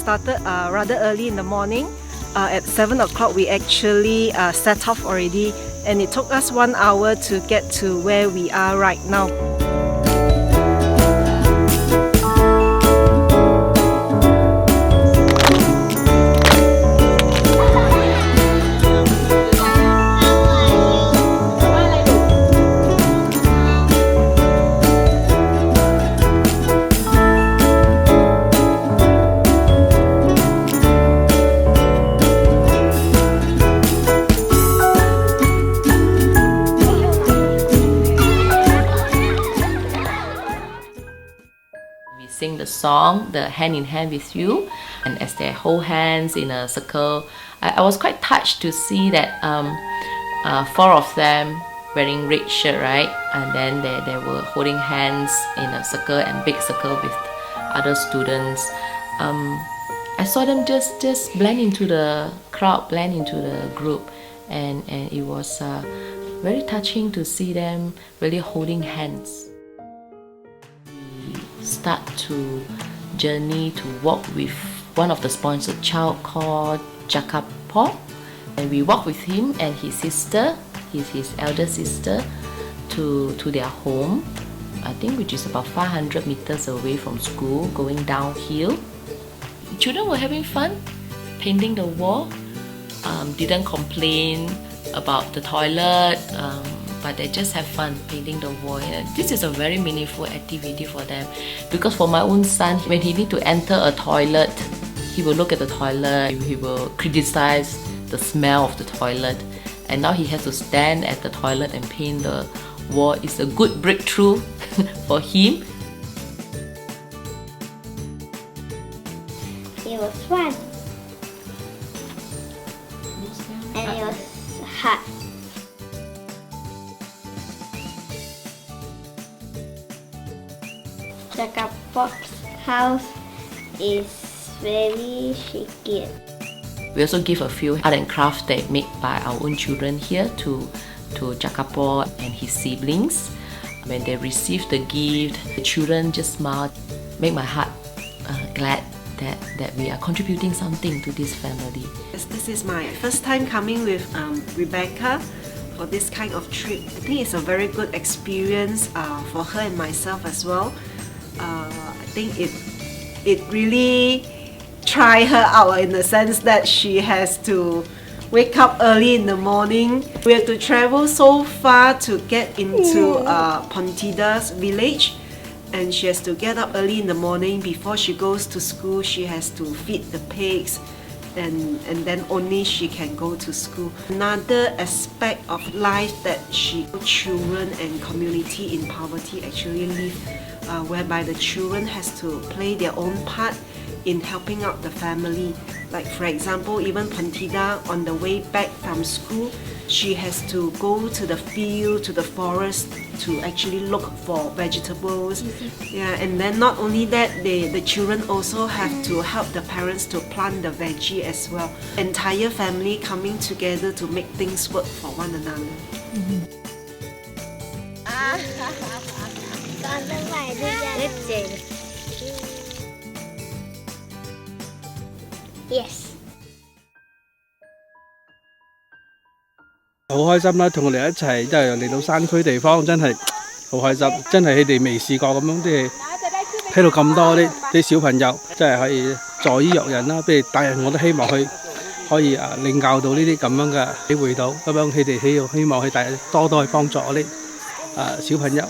started rather early in the morning. At 7 o'clock we actually set off already, and it took us 1 hour to get to where we are right now. We sing the song, the Hand in Hand with You, and as they hold hands in a circle, I was quite touched to see that 4 of them wearing red shirt, right? And then they were holding hands in a circle and big circle with other students. I saw them just blend into the crowd, blend into the group, and it was very touching to see them really holding hands. Start to journey to walk with one of the sponsored child called Jakapop, and we walk with him and his sister, his elder sister, to their home, I think, which is about 500 meters away from school, going downhill. Children were having fun painting the wall, didn't complain about the toilet, but they just have fun painting the wall. This is a very meaningful activity for them, because for my own son, when he need to enter a toilet, he will look at the toilet, he will criticize the smell of the toilet, and now he has to stand at the toilet and paint the wall. It's a good breakthrough for him. It was fun, and it was hard. The Kapop's house is very shaky. We also give a few art and craft that made by our own children here to Jakapo and his siblings. When they received the gift, the children just smiled. Make my heart glad that we are contributing something to this family. Yes, this is my first time coming with Rebecca for this kind of trip. I think it's a very good experience for her and myself as well. I think it really try her out in the sense that she has to wake up early in the morning. We have to travel so far to get into Pontida's village, and she has to get up early in the morning. Before she goes to school, she has to feed the pigs, and then only she can go to school. Another aspect of life that children and community in poverty actually live, whereby the children has to play their own part in helping out the family. Like for example, even Pantida, on the way back from school, she has to go to the field, to the forest to actually look for vegetables. Yeah, and then not only that, the children also have to help the parents to plant the veggie as well. Entire family coming together to make things work for one another. Yes. 好開心啦！同佢哋一齊即係嚟到山區地方，真係好開心，真係佢哋未試過咁樣，即係睇到咁多啲小朋友，真係可以助於弱人啦。譬如大人我都希望佢可以領教到呢啲咁樣嘅體會到，咁樣佢哋希望佢哋多多去幫助嗰啲小朋友。